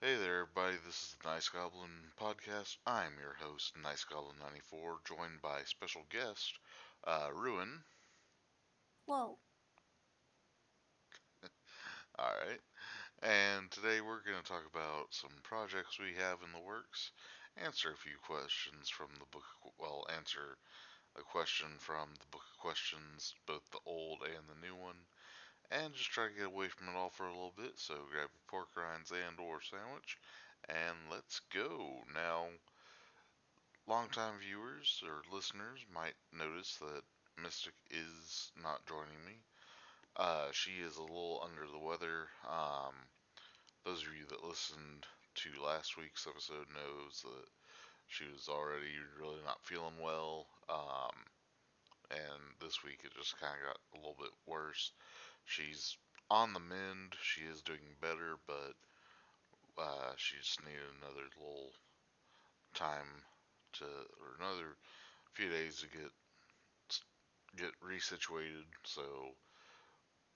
Hey there, everybody. This is the NiceGoblin podcast. I'm your host, NiceGoblin94, joined by special guest, Ruin. Whoa. Alright. And today we're going to talk about some projects we have in the works, answer a few questions from the book, answer a question from the book of questions, both the old and the new one, and just try to get away from it all for a little bit. So grab your pork rinds and or sandwich, and let's go. Now, longtime viewers or listeners might notice that Mystic is not joining me. She is a little under the weather. Those of you that listened to last week's episode knows that she was already really not feeling well. And this week it just kind of got a little bit worse. She's on the mend. She is doing better, but she just needed another little time to, or another few days to get resituated. So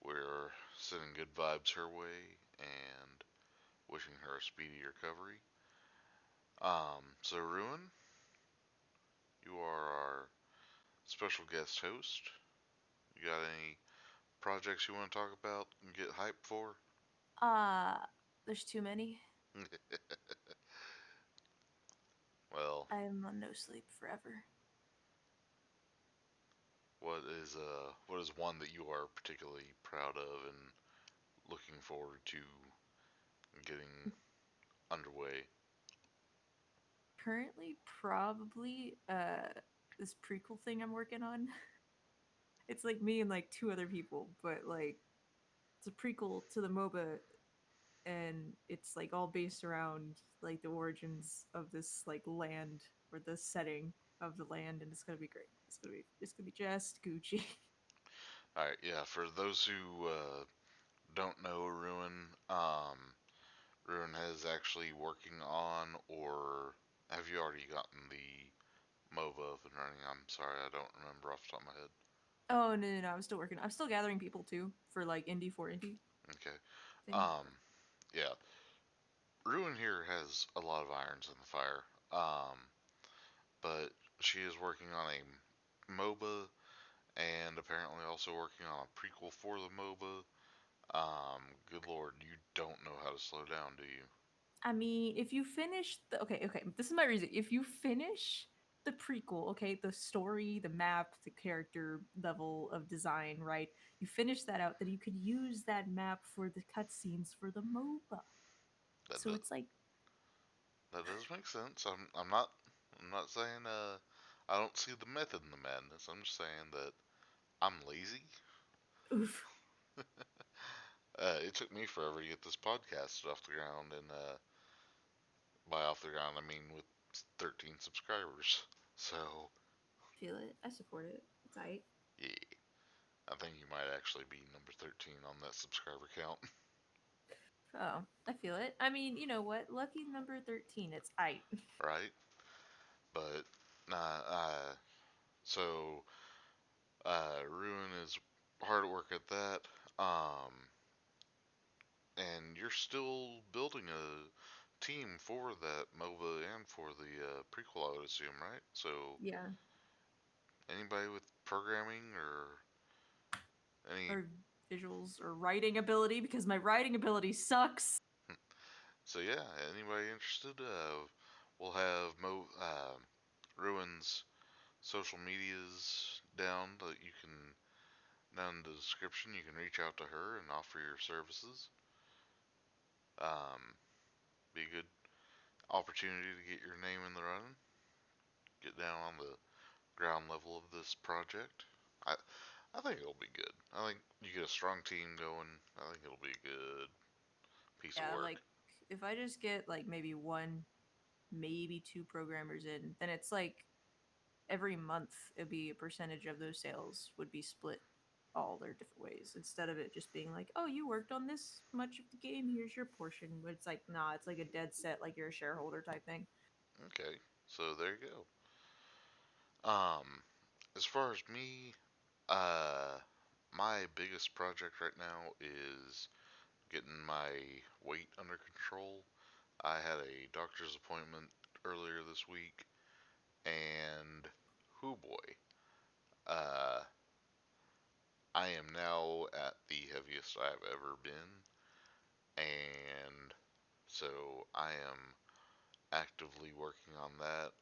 we're sending good vibes her way and wishing her a speedy recovery. So Ruin, you are our special guest host. You got any projects you want to talk about and get hyped for? Uh, there's too many. Well, I am on no sleep forever. what is one that you are particularly proud of and looking forward to getting underway? Currently, probably this prequel thing I'm working on. It's like me and like two other people, but like it's a prequel to the MOBA, and it's like all based around like the origins of this like land or the setting of the land, and it's gonna be great. It's gonna be just Gucci. All right, yeah. For those who don't know Ruin has actually working on, or have you already gotten the MOBA up and running? I'm sorry, I don't remember off the top of my head. Oh no, I'm still working. I'm still gathering people too for like indie for indie Okay. thing. Um, yeah. Ruin here has a lot of irons in the fire. But she is working on a MOBA and apparently also working on a prequel for the MOBA. Good lord, you don't know how to slow down, do you? I mean, if you finish the okay, this is my reason. If you finish the prequel, okay, the story, the map, the character level of design, right? You finish that out, then you could use that map for the cutscenes for the MOBA. That So does, it's like, that does make sense. I'm not saying I don't see the method in the madness. I'm just saying that I'm lazy. oof. It took me forever to get this podcast off the ground, and by off the ground I mean with 13 subscribers. So Feel it. I support it. It's aight. yeah, I think you might actually be number 13 on that subscriber count, Oh, I feel it. I mean, you know what? Lucky number 13. It's aight. right? But nah, so Ruin is hard at work at that. Um, and you're still building a team for that MOBA and for the prequel, I would assume, right? So Yeah. anybody with programming or any, Or visuals or writing ability because my writing ability sucks. so yeah, anybody interested? We'll have Ruin's social medias down that you can down in the description. You can reach out to her and offer your services. Um, be a good opportunity to get your name in the running, get down on the ground level of this project. I I think it'll be good. I think you get a strong team going. I think it'll be a good piece of Yeah, work. like if I just get like maybe one, maybe two programmers in, then it's like every month it'd be a percentage of those sales would be split all their different ways instead of it just being like, oh, you worked on this much of the game, here's your portion. But it's like, nah, it's like a dead set, like you're a shareholder type thing. Okay, so there you go. As far as me, uh, my biggest project right now is getting my weight under control. I had a doctor's appointment earlier this week, and whoo boy, uh, I am now at the heaviest I've ever been, and so I am actively working on that.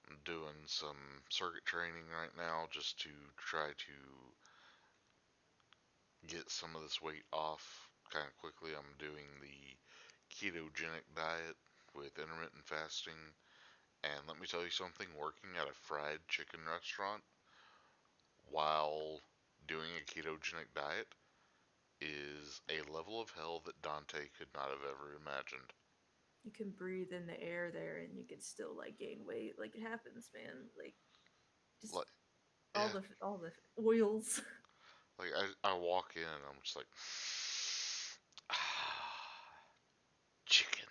I'm doing some circuit training right now just to try to get some of this weight off kind of quickly. I'm doing the ketogenic diet with intermittent fasting. And let me tell you something, working at a fried chicken restaurant while doing a ketogenic diet is a level of hell that Dante could not have ever imagined. You can breathe in the air there and you can still like gain weight. Like it happens, man. Like just Like, yeah, all the oils. like I walk in and I'm just like, ah, chicken.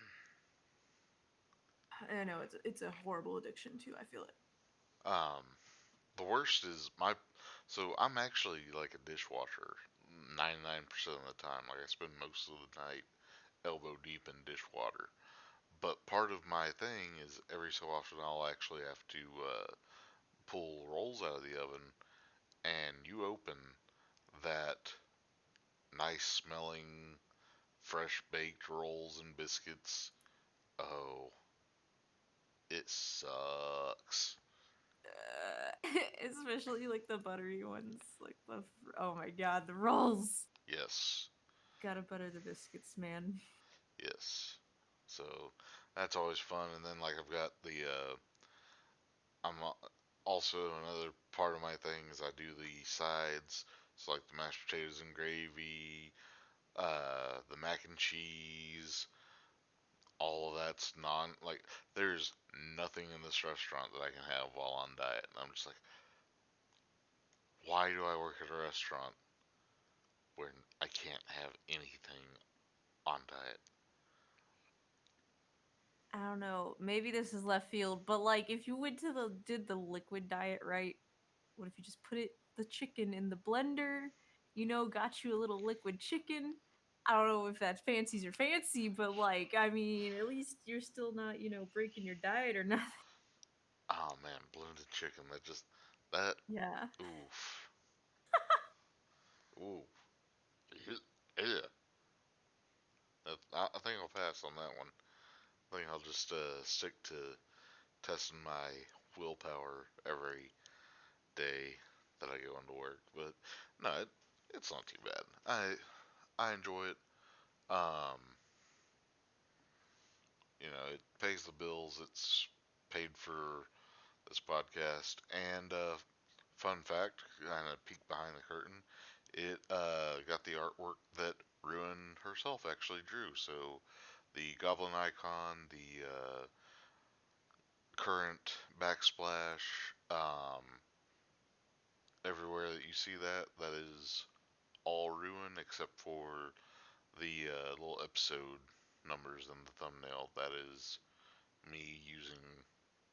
I know it's a horrible addiction too. I feel it. Um, the worst is so I'm actually like a dishwasher 99% of the time. Like I spend most of the night elbow deep in dishwater. But part of my thing is every so often I'll actually have to pull rolls out of the oven, and you open that nice smelling, fresh baked rolls and biscuits. Oh, it sucks. Especially like the buttery ones. Like oh my god, the rolls. Yes, Gotta butter the biscuits, man. yes. So that's always fun. And then like I've got I'm also another part of my thing is I do the sides. So like the mashed potatoes and gravy, the mac and cheese, all of that's non like there's nothing in this restaurant that I can have while on diet. And I'm just like, why do I work at a restaurant where I can't have anything on diet? I don't know. Maybe this is left field, but like if you went to the did the liquid diet right, what if you just put the chicken in the blender? You know, got you a little liquid chicken. I don't know if that's fancies or fancy, but like I mean, at least you're still not breaking your diet or nothing. Oh man, blended chicken. That Yeah, oof ooh yeah. I think I'll pass on that one. I think I'll just stick to testing my willpower every day that I go into work. But no, it's not too bad. I enjoy it. Um, it pays the bills. It's paid for this podcast. And fun fact, kind of peek behind the curtain, it got the artwork that Ruin herself actually drew. So the Goblin icon, the current backsplash, everywhere that you see that, that is all Ruin except for the little episode numbers in the thumbnail. That is me using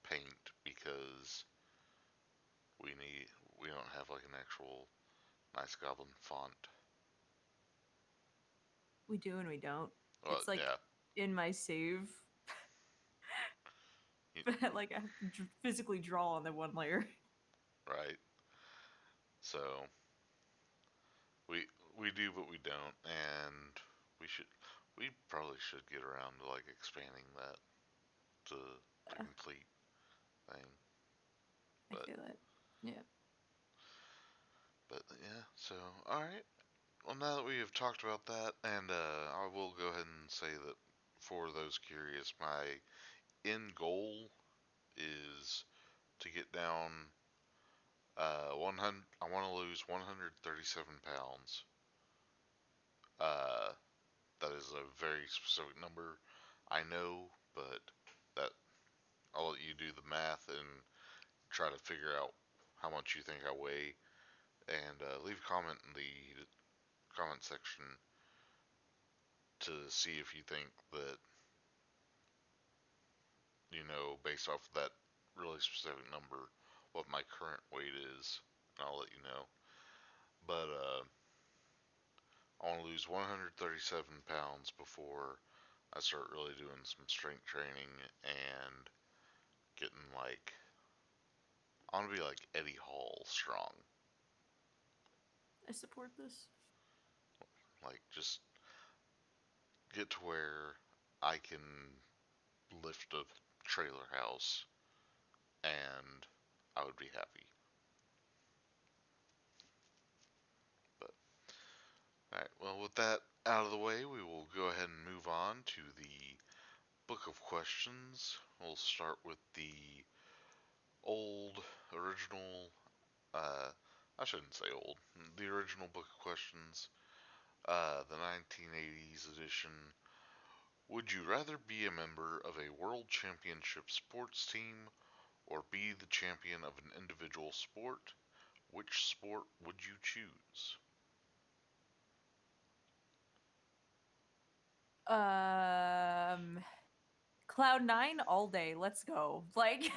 paint because we need we don't have like an actual nice goblin font. we do and we don't. Well, It's like yeah, in my save, y- but like I have to physically draw on the one layer. right. So we we do, but we don't, and we should we probably should get around to like expanding that to the complete thing. I But feel it. Yeah. but yeah. So all right. Well, now that we have talked about that, and I will go ahead and say that for those curious, my end goal is to get down 100. I want to lose 137 pounds. Uh, that is a very specific number, I know, but that I'll let you do the math and try to figure out how much you think I weigh, and leave a comment in the comment section to see if you think that based off of that really specific number, what my current weight is. And I'll let you know. But I want to lose 137 pounds before I start really doing some strength training and getting like I want to be like Eddie Hall strong. I support this. Like just get to where I can lift a trailer house and I would be happy. But all right, well with that out of the way, we will go ahead and move on to the book of questions. We'll start with the old original uh I shouldn't say old. The original book of questions, the 1980s edition. Would you rather be a member of a world championship sports team or be the champion of an individual sport? Which sport would you choose? Um, Cloud9 all day. Let's go. Like,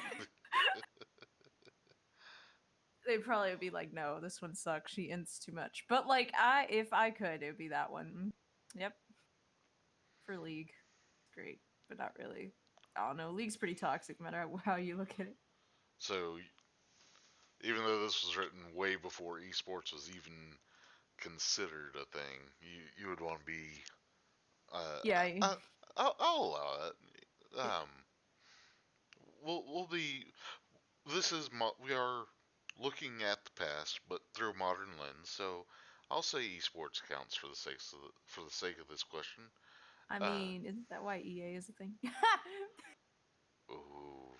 they probably would be like, no, this one sucks. She ints too much. But like, if I could, it would be that one. Yep, for League. It's great, but not really. I don't know. League's pretty toxic, no matter how you look at it. So, even though this was written way before esports was even considered a thing, you would want to be. Uh, Yeah, I'll allow it. We'll be. This is we are looking at the past, but through a modern lens. So, I'll say esports counts for for the sake of this question. I Uh, mean, isn't that why EA is a thing? ooh,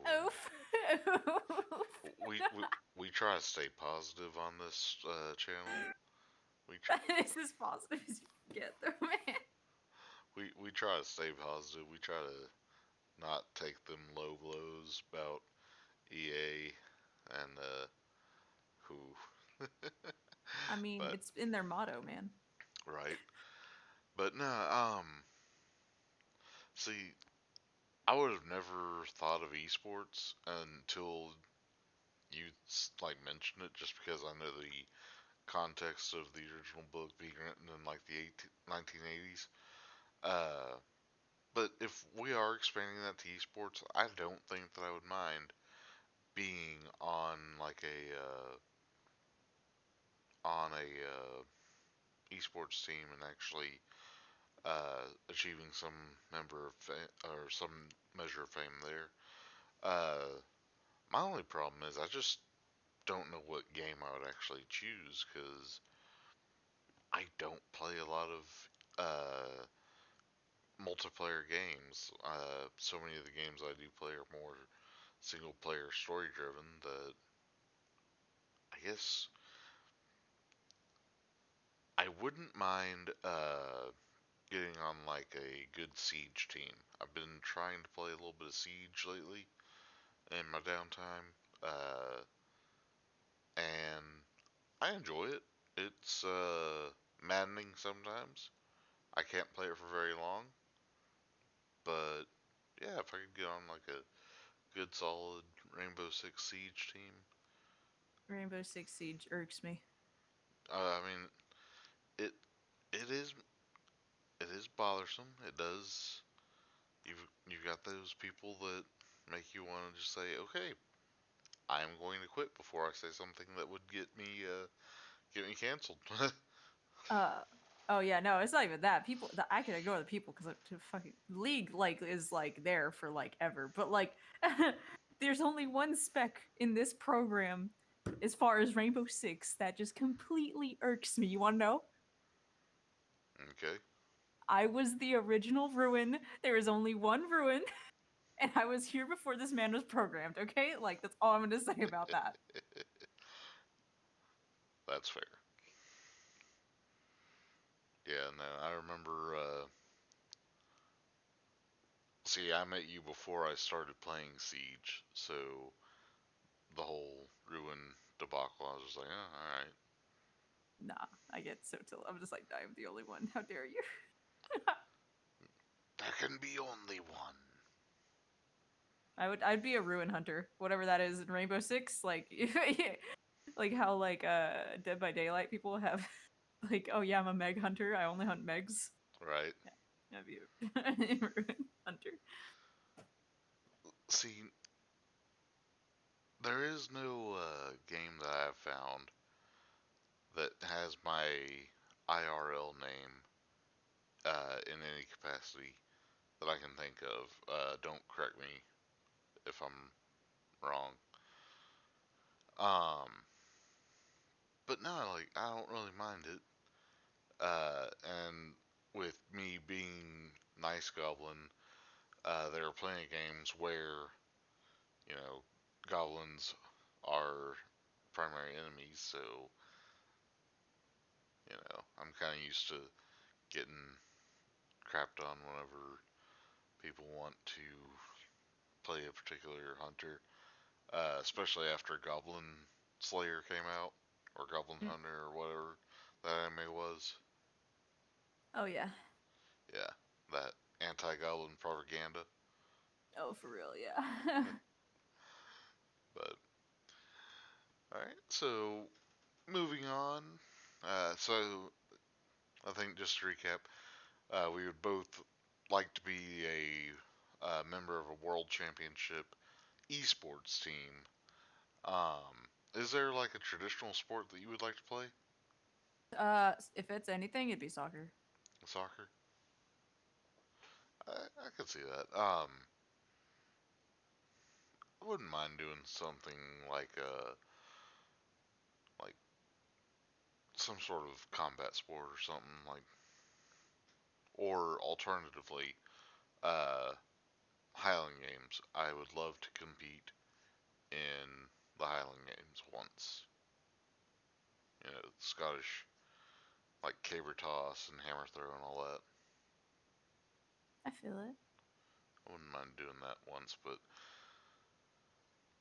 Oof. Oof. we we try to stay positive on this channel. We This is positive as you can get, though, man. we try to stay positive. We try to not take them low blows about EA and who, I mean, but it's in their motto, man. right. But no, see, I would have never thought of esports until you like mentioned it, just because I know the context of the original book being written in like the 1980s. Uh, but if we are expanding that to esports, I don't think that I would mind being on like a esports team and actually achieving some member of or some measure of fame there. My only problem is I just don't know what game I would actually choose because I don't play a lot of multiplayer games. So many of the games I do play are more single player story driven that I guess I wouldn't mind getting on like a good Siege team. I've been trying to play a little bit of Siege lately in my downtime, and I enjoy it. It's maddening sometimes. I can't play it for very long, but yeah, if I could get on like a good solid Rainbow Six Siege team, Rainbow Six Siege irks me. I mean it it is bothersome. It does. You've got those people that make you want to just say, okay, I am going to quit before I say something that would get me canceled. Uh oh yeah, no, it's not even that. People, I can ignore the people because fucking League like is like there for like ever. But like, there's only one spec in this program as far as Rainbow Six that just completely irks me. You want to know? Okay. I was the original Ruin. There is only one Ruin, and I was here before this man was programmed. Okay, like that's all I'm gonna say about that. That's fair. Yeah, no, I remember. See, I met you before I started playing Siege, so the whole ruin debacle, I was just like, oh, all right, Nah, I get so till I'm just like I'm the only one. How dare you? there can be only one. I'd be a ruin hunter, whatever that is in Rainbow Six. Like like how like Dead by Daylight people have like, oh yeah, I'm a Meg hunter. I only hunt Megs. Right? Yeah. Have you ever been hunter? See, there is no game that I've found that has my IRL name in any capacity that I can think of. Don't correct me if I'm wrong. Um, but no, like I don't really mind it. And with me being Nice Goblin, they were playing games where goblins are primary enemies. So I'm kind of used to getting crapped on whenever people want to play a particular hunter, especially after Goblin Slayer came out, or Goblin Mm. Hunter, or whatever that anime was. Oh yeah. Yeah, that anti-Goblin propaganda. Oh, for real, yeah. But all right, so moving on. So I think just to recap, we would both like to be a member of a world championship esports team. Is there like a traditional sport that you would like to play? If it's anything, it'd be soccer. Soccer? I could see that. I wouldn't mind doing something like like some sort of combat sport or something like, or alternatively, uh, Highland Games. I would love to compete in the Highland Games once. Scottish like caber toss and hammer throw and all that. I feel it. I wouldn't mind doing that once, but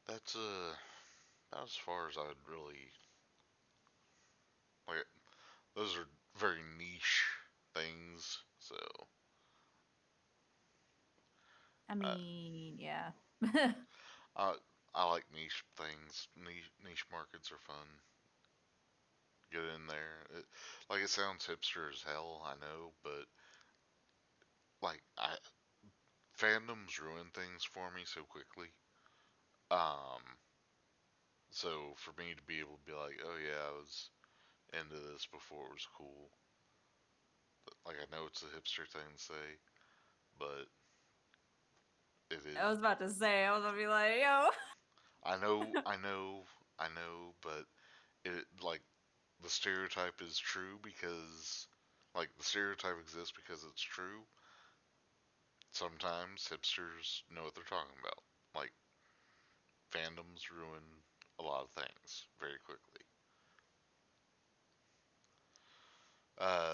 that's about as far as I would really like. Those are very niche things, so I uh, mean, yeah. I I like niche things. Niche markets are fun. Get in there. It sounds hipster as hell, I know, but like I fandoms ruin things for me so quickly. Um, so for me to be able to be like, oh yeah, I was into this before it was cool. Like I know it's a hipster thing to say, but it I is. was about to say, I was gonna be like, yo. I know, but it like the stereotype is true because like the stereotype exists because it's true. Sometimes hipsters know what they're talking about. Like fandoms ruin a lot of things very quickly.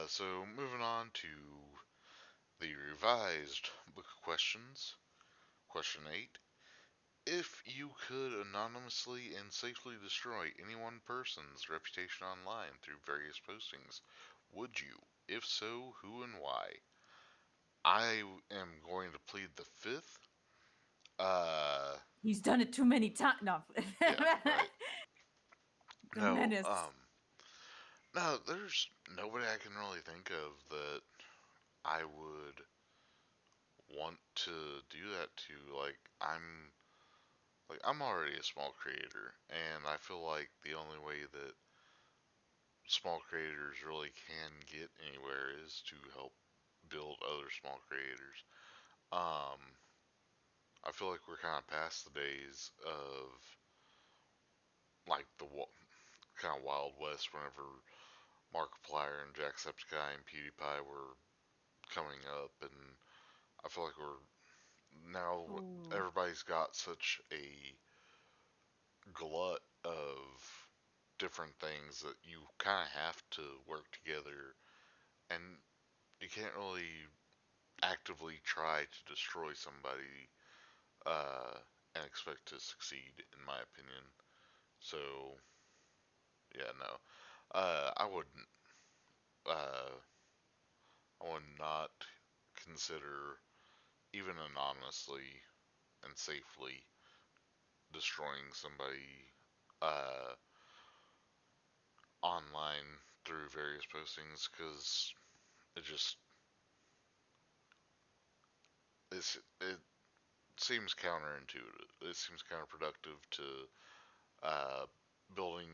So moving on to the revised book of questions. Question 8. If you could anonymously and safely destroy any one person's reputation online through various postings, would you? If so, who and why? I am going to plead the fifth. Uh, He's done it too many times. No. yeah, right. The No, menace. no, there's nobody I can really think of that I would want to do that to. I'm already a small creator, and I feel like the only way that small creators really can get anywhere is to help build other small creators. Um, I feel like we're kind of past the days of like the kind of Wild West whenever Markiplier and Jacksepticeye and PewDiePie were coming up, and I feel like we're now Ooh. everybody's got such a glut of different things that you kind of have to work together, and you can't really actively try to destroy somebody uh, and expect to succeed, in my opinion. So yeah, no, uh, I would not consider even anonymously and safely destroying somebody uh, online through various postings because it just it seems counterintuitive. It seems counterproductive to uh, building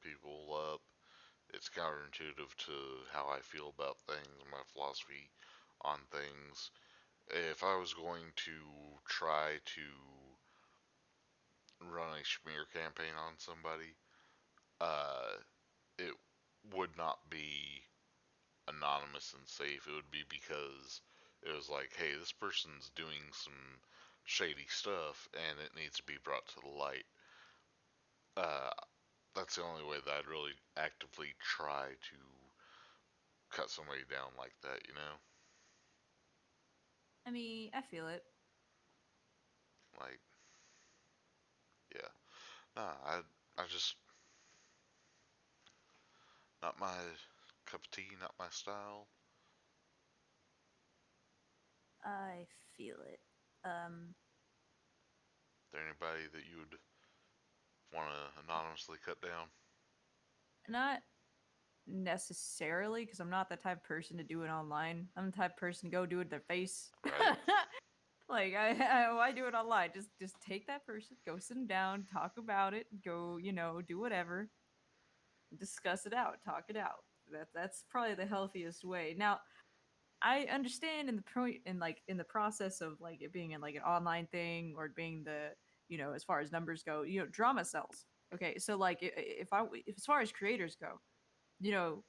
people up. It's counterintuitive to how I feel about things, my philosophy on things. If I was going to try to run a smear campaign on somebody, uh, it would not be anonymous and safe. It would be because it was like, hey, this person's doing some shady stuff and it needs to be brought to the light. Uh, that's the only way that I'd really actively try to cut somebody down like that, you know? I mean, I feel it. Like, yeah. Nah, I just, not my cup of tea, not my style. I feel it. Um, Is there anybody that you would want to anonymously cut down? not necessarily because I'm not the type of person to do it online. I'm the type of person to go do it to their face. Right? Like why do it online? Just take that person, go sit them down, talk about it, go do whatever, discuss it out, talk it out. That's probably the healthiest way. Now I understand in the point in like in the process of like it being in like an online thing or being the as far as numbers go, drama sells. Okay, so like if as far as creators go, you know,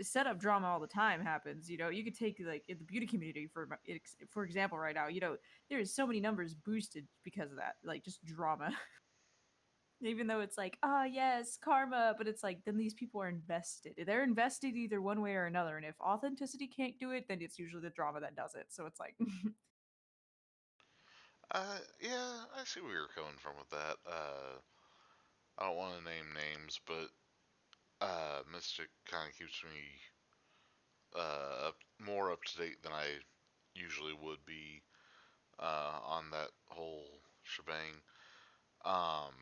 setup drama all the time happens. You could take like in the beauty community for example right now. There's so many numbers boosted because of that, like just drama. Even though it's like, ah, yes, karma, but it's like then these people are invested. They're invested either one way or another, and if authenticity can't do it, then it's usually the drama that does it. So it's like, Yeah, I see where you're coming from with that. I don't want to name names, but Mystic kind of keeps me more up to date than I usually would be on that whole shebang. Um,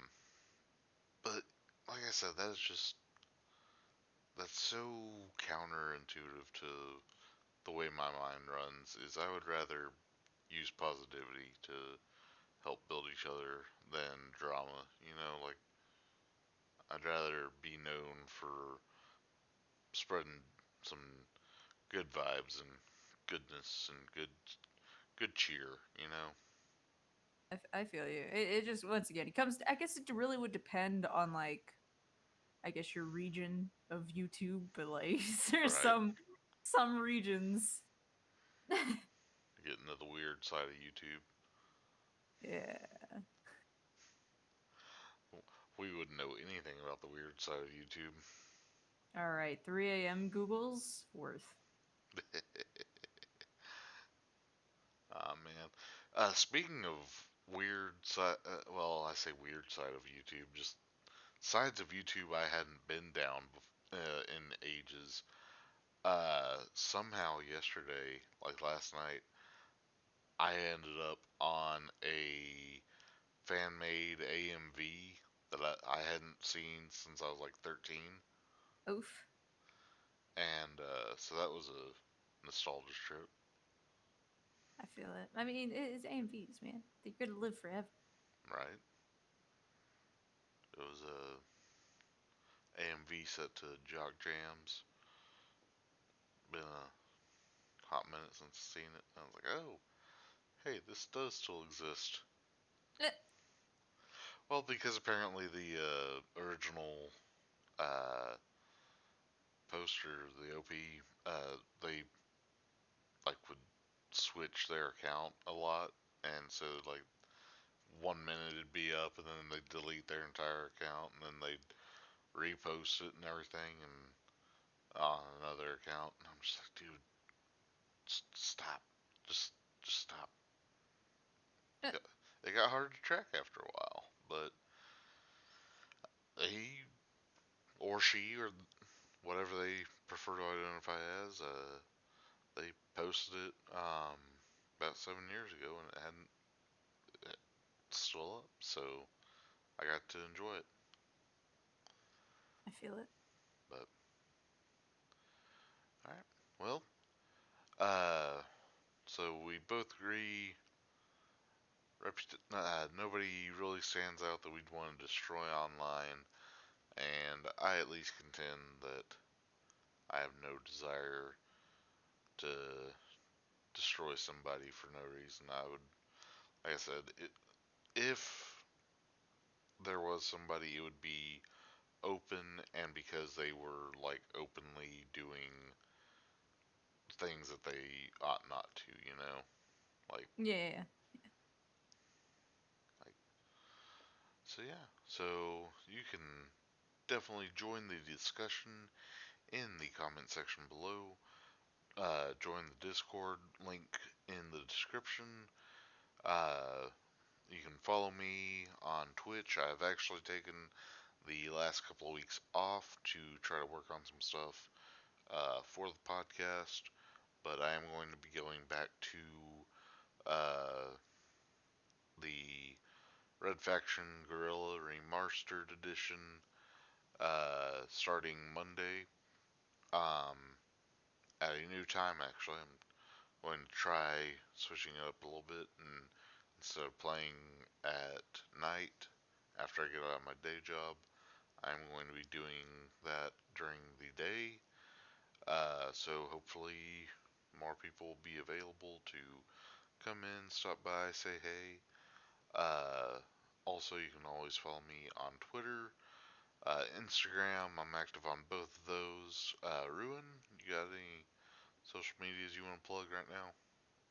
but like I said, that's so counterintuitive to the way my mind runs. Is I would rather use positivity to help build each other than drama. You know, like I'd rather be known for spreading some good vibes and goodness and good cheer. You know, I feel you. It just once again it comes. I guess it really would depend on like I guess your region of YouTube, but like there's right? some regions. Get into the weird side of YouTube. Yeah. We wouldn't know anything about the weird side of YouTube. All right. 3 a.m. Google's worth. Ah man. Speaking of weird side, well, I say weird side of YouTube, just sides of YouTube I hadn't been down in ages. Somehow yesterday, like last night, I ended up on a fan made AMV that I hadn't seen since I was like 13, Oof. and so that was a nostalgia trip, I feel it. I mean, it's AMVs, man. They're gonna live forever. right? It was a AMV set to Jock Jams. Been a hot minute since I've seen it. I was like, oh, hey, this does still exist. Well, because apparently the original uh, poster, the OP, they like would switch their account a lot, and so like 1 minute it'd be up, and then they'd delete their entire account, and then they'd repost it and everything, and on another account. And I'm just like, dude, stop, just just stop. It got, it got hard to track after a while, but he or she or whatever they prefer to identify as, they posted it about 7 years ago, and it hadn't it's still up, so I got to enjoy it. I feel it. But all right, well, uh, So we both agree nobody really stands out that we'd want to destroy online, and I at least contend that I have no desire to destroy somebody for no reason. I would, like I said, if there was somebody, it would be open and because they were like openly doing things that they ought not to, like Yeah, yeah, yeah. like so yeah. So you can definitely join the discussion in the comment section below. Join the Discord link in the description. Uh, you can follow me on Twitch. I've actually taken the last couple of weeks off to try to work on some stuff for the podcast, but I am going to be going back to uh, the Red Faction Guerrilla Remastered Edition starting Monday um, at a new time. Actually, I'm going to try switching it up a little bit, and instead of playing at night after I get out of my day job, I'm going to be doing that during the day. So hopefully more people will be available to come in, stop by, say hey. Uh, Also, you can always follow me on Twitter, Instagram. I'm active on both of those. Ruin, you got any social medias you want to plug right now?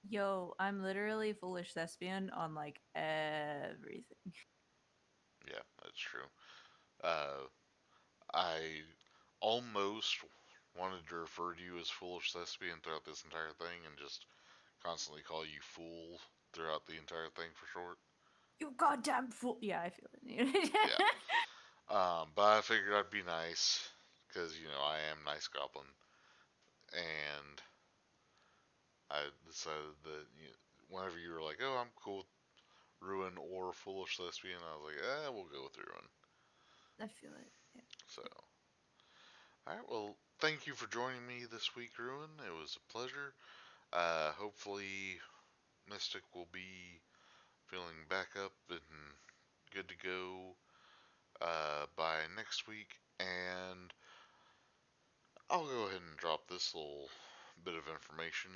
Yo, I'm literally foolish thespian on like everything. Yeah, that's true. Uh, I almost wanted to refer to you as Foolish Thespian throughout this entire thing and just constantly call you Fool throughout the entire thing for short. You goddamn fool! Yeah, I feel it. Yeah. But I figured I'd be nice because, I am NiceGoblin. And I decided that whenever you were like, oh, I'm cool with Ruin or Foolish Thespian, I was like, we'll go with Ruin. I feel it. Yeah. So, alright, well, thank you for joining me this week, Ruin. It was a pleasure. Hopefully, Mystic will be feeling back up and good to go by next week. And I'll go ahead and drop this little bit of information.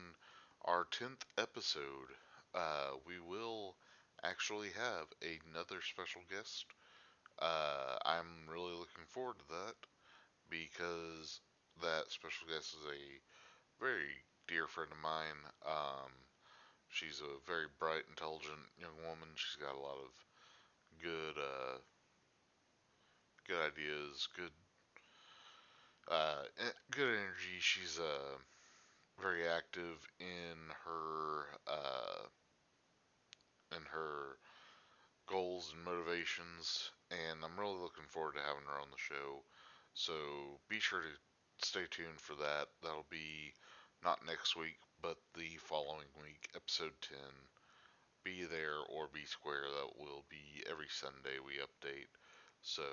Our 10th episode, we will actually have another special guest. I'm really looking forward to that because that special guest is a very dear friend of mine. She's a very bright, intelligent young woman. She's got a lot of good, good ideas, good energy. She's very active in her goals and motivations, and I'm really looking forward to having her on the show. So be sure to stay tuned for that. That'll be not next week, but the following week, episode 10. Be there or be square. That will be every Sunday we update. So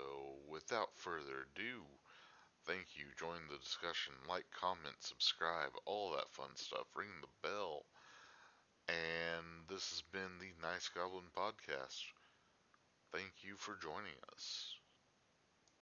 without further ado, thank you. Join the discussion. Like, comment, subscribe, all that fun stuff. Ring the bell. And this has been the Nice Goblin Podcast. Thank you for joining us.